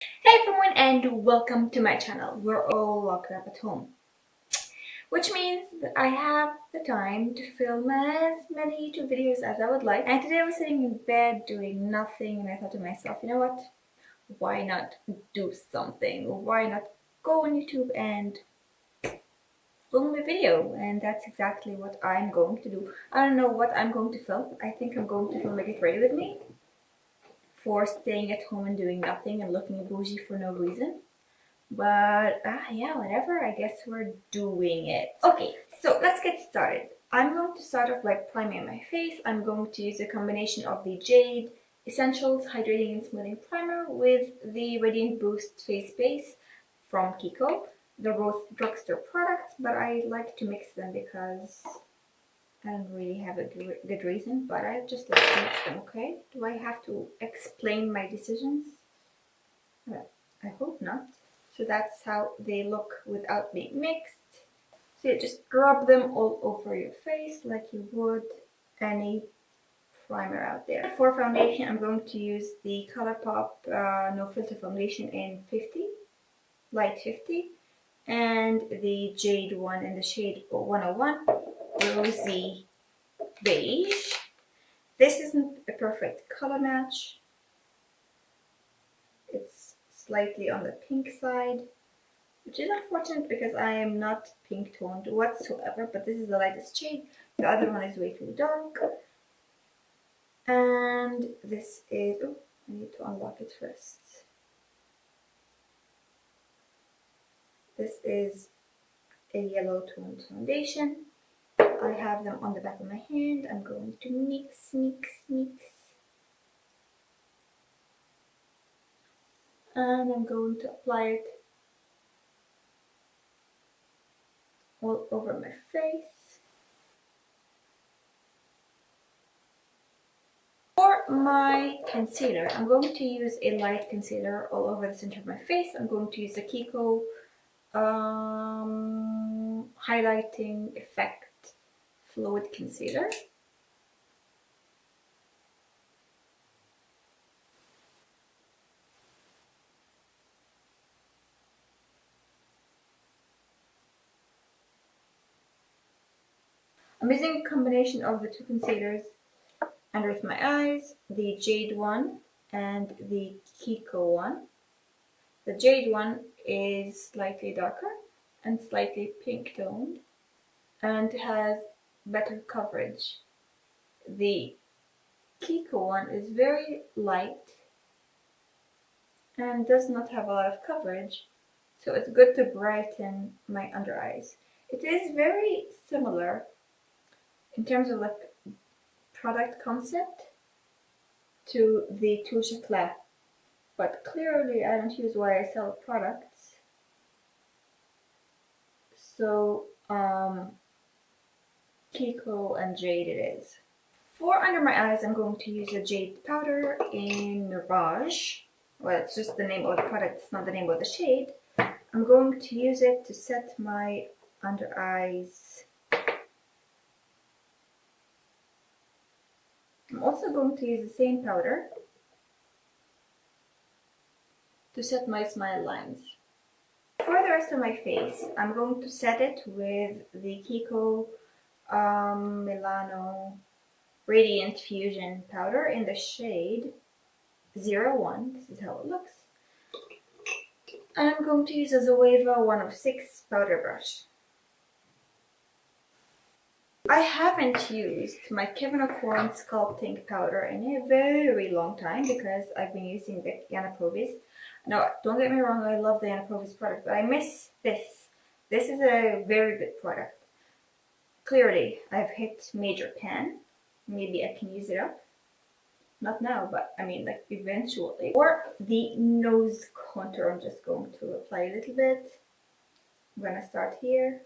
Hey everyone and welcome to my channel. We're all locked up at home, which means that I have the time to film as many YouTube videos as I would like. And today I was sitting in bed doing nothing and I thought to myself, you know what? Why not do something? Why not go on YouTube and film a video? And that's exactly what I'm going to do. I don't know what I'm going to film. I think I'm going to film a Get Ready With Me for staying at home and doing nothing and looking bougie for no reason. But yeah, whatever, I guess we're doing it. Okay, so let's get started. I'm going to start off by priming my face. I'm going to use a combination of the Jade Essentials Hydrating and Smoothing Primer with the Radiant Boost Face Base from Kiko. They're both drugstore products, but I like to mix them because I don't really have a good reason, but I just like to mix them, okay? Do I have to explain my decisions? I hope not. So that's how they look without being mixed. So you just rub them all over your face like you would any primer out there. For foundation, I'm going to use the Colourpop No Filter Foundation in 50, light 50, and the Jade one in the shade 101, Rosy Beige. This isn't a perfect color match. It's slightly on the pink side, which is unfortunate because I am not pink toned whatsoever, but this is the lightest shade. The other one is way too dark. And this is, oh, I need to unlock it first. This is a yellow toned foundation. I have them on the back of my hand. I'm going to mix. And I'm going to apply it all over my face. For my concealer, I'm going to use a light concealer all over the center of my face. I'm going to use the Kiko highlighting effect fluid concealer. I'm using a combination of the two concealers underneath my eyes, the Jade one and the Kiko one. The Jade one is slightly darker and slightly pink toned and has better coverage. The Kiko one is very light and does not have a lot of coverage, so it's good to brighten my under eyes. It is very similar in terms of like product concept to the Touche Eclat, but clearly I don't use YSL products, so Kiko and Jade it is. For under my eyes, I'm going to use a Jade powder in Mirage. Well, it's just the name of the product, it's not the name of the shade. I'm going to use it to set my under eyes. I'm also going to use the same powder to set my smile lines. For the rest of my face, I'm going to set it with the Kiko Milano Radiant Fusion powder in the shade 01. This is how it looks. And I'm going to use a Zoeva 106 powder brush. I haven't used my Kevyn Sculpting powder in a very long time because I've been using the Yana Provis. Now, don't get me wrong, I love the Yana Provis product, but I miss this. This is a very good product. Clearly, I've hit major pan. Maybe I can use it up. Not now, but I mean like eventually. For the nose contour, I'm just going to apply a little bit. I'm gonna start here.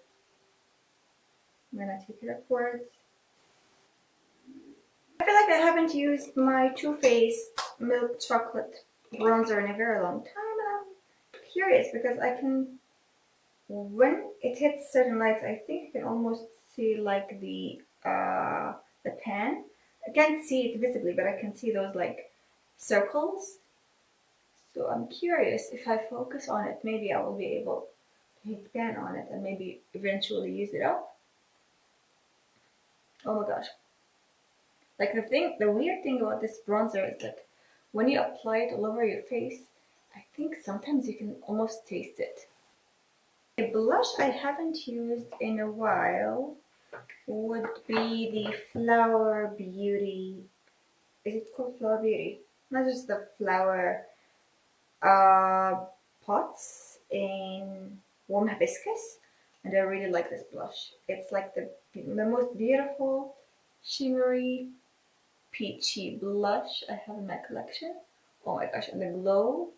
I'm gonna take it upwards. I feel like I haven't used my Too Faced Milk Chocolate bronzer in a very long time, and I'm curious because I can, when it hits certain lights, I think you can almost see like the pan. I can't see it visibly, but I can see those like circles. So I'm curious, if I focus on it, maybe I will be able to hit pan on it and maybe eventually use it up. Oh my gosh. Like the weird thing about this bronzer is like when you apply it all over your face, I think sometimes you can almost taste it. A blush I haven't used in a while would be the Flower Beauty. Is it called Flower Beauty? Not just the flower pots in warm hibiscus, and I really like this blush. It's like the most beautiful shimmery peachy blush I have in my collection. Oh my gosh, and the glow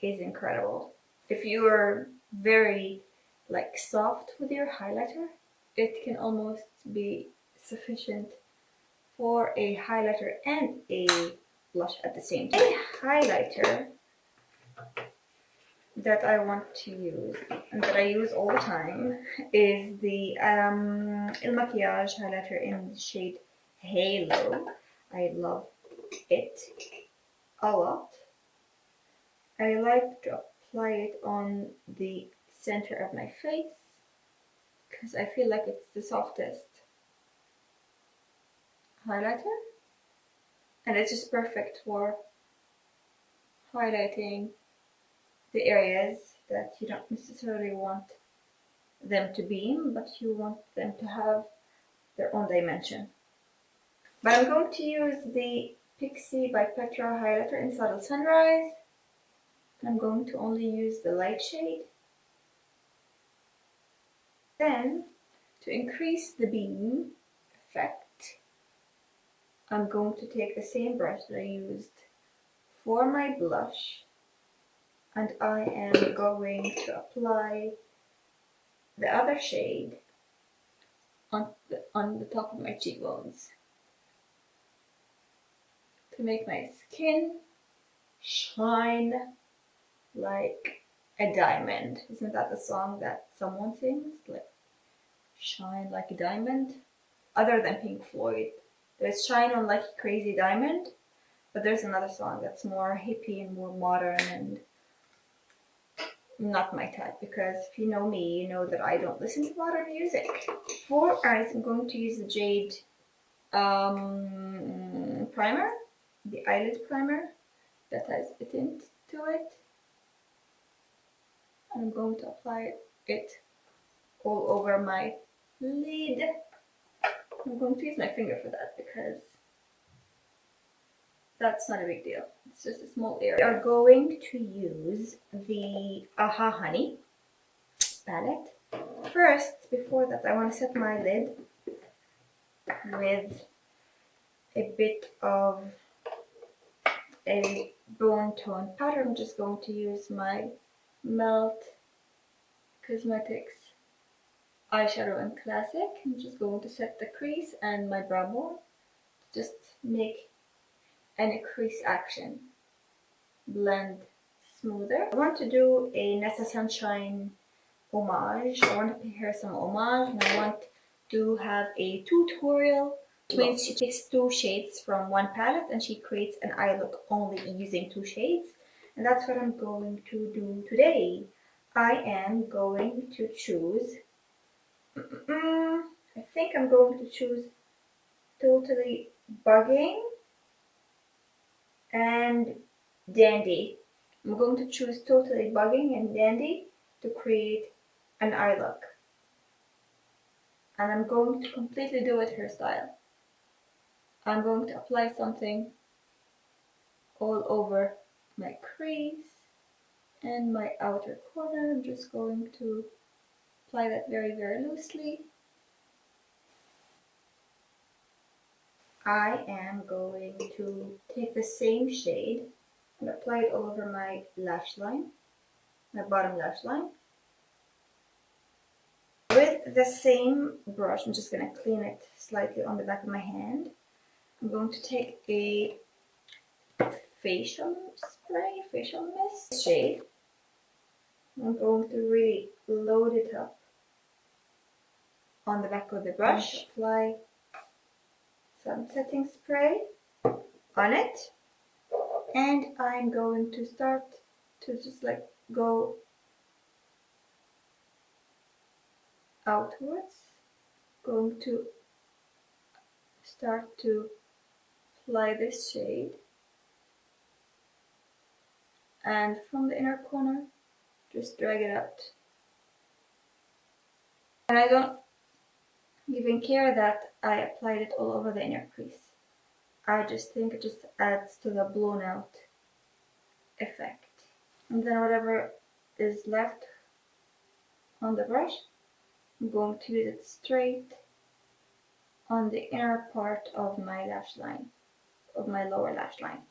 is incredible. If you are very like soft with your highlighter, it can almost be sufficient for a highlighter and a blush at the same time. A highlighter that I want to use and that I use all the time is the Makiage highlighter in the shade Halo. I love it a lot. I like to apply it on the center of my face because I feel like it's the softest highlighter, and it's just perfect for highlighting the areas that you don't necessarily want them to beam, but you want them to have their own dimension. But I'm going to use the Pixi by Petra highlighter in Subtle Sunrise. I'm going to only use the light shade. Then, to increase the beam effect, I'm going to take the same brush that I used for my blush, and I am going to apply the other shade on the top of my cheekbones to make my skin shine like a diamond. Isn't that the song that someone sings? Like, shine like a diamond? Other than Pink Floyd. There's Shine On Like a Crazy Diamond, but there's another song that's more hippie and more modern and not my type, because if you know me, you know that I don't listen to modern music. For eyes, I'm going to use the Jade primer, the eyelid primer that has a tint to it. I'm going to apply it all over my lid. I'm going to use my finger for that because that's not a big deal. It's just a small area. We are going to use the Aha Honey palette. First, before that, I want to set my lid with a bit of a bone tone powder. I'm just going to use my Melt Cosmetics Eyeshadow in Classic. I'm just going to set the crease and my brow bone. Just make any crease action blend smoother. I want to do a Nessasunshine homage. I want to pay her some homage, and I want to have a 2torial, which means she takes two shades from one palette and she creates an eye look only using two shades. And that's what I'm going to do today. I am going to choose, I think I'm going to choose Totally Bugging and Dandy. I'm going to choose Totally Bugging and Dandy to create an eye look. And I'm going to completely do it hairstyle. I'm going to apply something all over my crease and my outer corner. I'm just going to apply that very, very loosely. I am going to take the same shade and apply it all over my lash line, my bottom lash line. With the same brush, I'm just going to clean it slightly on the back of my hand. I'm going to take a facial spray, facial mist shade. I'm going to really load it up on the back of the brush. Apply some setting spray on it. And I'm going to start to just like go outwards. Going to start to apply this shade, and from the inner corner just drag it out. And I don't even care that I applied it all over the inner crease. I just think it just adds to the blown out effect. And then whatever is left on the brush, I'm going to use it straight on the inner part of my lash line, of my lower lash line.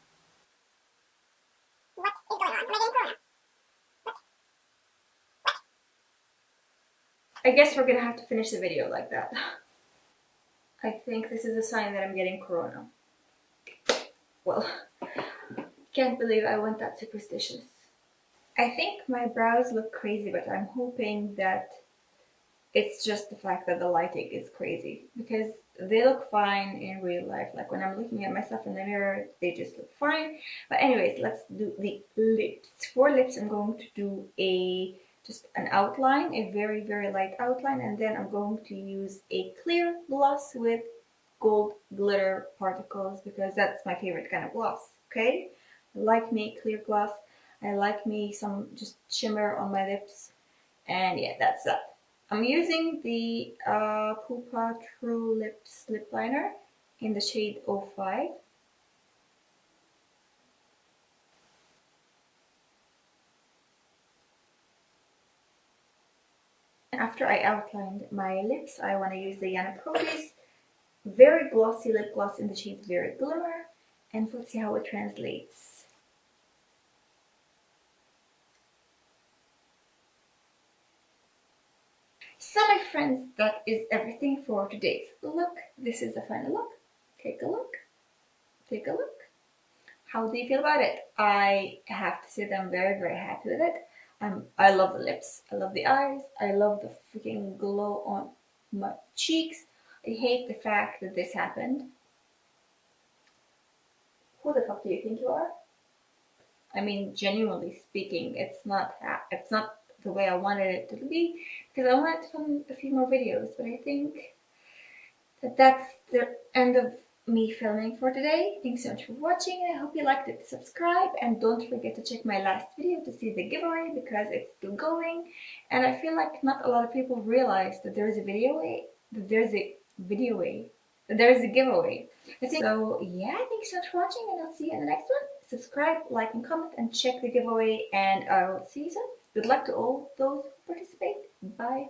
What is going on? Am I getting corona? I guess we're gonna have to finish the video like that. I think this is a sign that I'm getting corona. Well, can't believe I went that superstitious. I think my brows look crazy, but I'm hoping that it's just the fact that the lighting is crazy, because they look fine in real life. Like when I'm looking at myself in the mirror, they just look fine. But anyways, let's do the lips. For lips, I'm going to do just an outline, a very, very light outline, and then I'm going to use a clear gloss with gold glitter particles, because that's my favorite kind of gloss. Okay, I like me clear gloss. I like me some just shimmer on my lips, and yeah, that's that. I'm using the Pupa True Lips Lip Liner in the shade 05. After I outlined my lips, I want to use the Yana Provis Very Glossy Lip Gloss in the shade Very Glimmer, and let's see how it translates. So my friends, that is everything for today's look. This is the final look. Take a look. Take a look. How do you feel about it? I have to say that I'm very, very happy with it. I love the lips. I love the eyes. I love the freaking glow on my cheeks. I hate the fact that this happened. Who the fuck do you think you are? I mean, genuinely speaking, it's not the way I wanted it to be, because I wanted to film a few more videos, but I think that's the end of me filming for today. Thanks so much for watching, and I hope you liked it. Subscribe, and don't forget to check my last video to see the giveaway, because it's still going, and I feel like not a lot of people realize that there is a giveaway. I think so. Yeah, thanks so much for watching, and I'll see you in the next one. Subscribe, like, and comment, and check the giveaway, and I will see you soon. Good luck to all those who participate. Bye.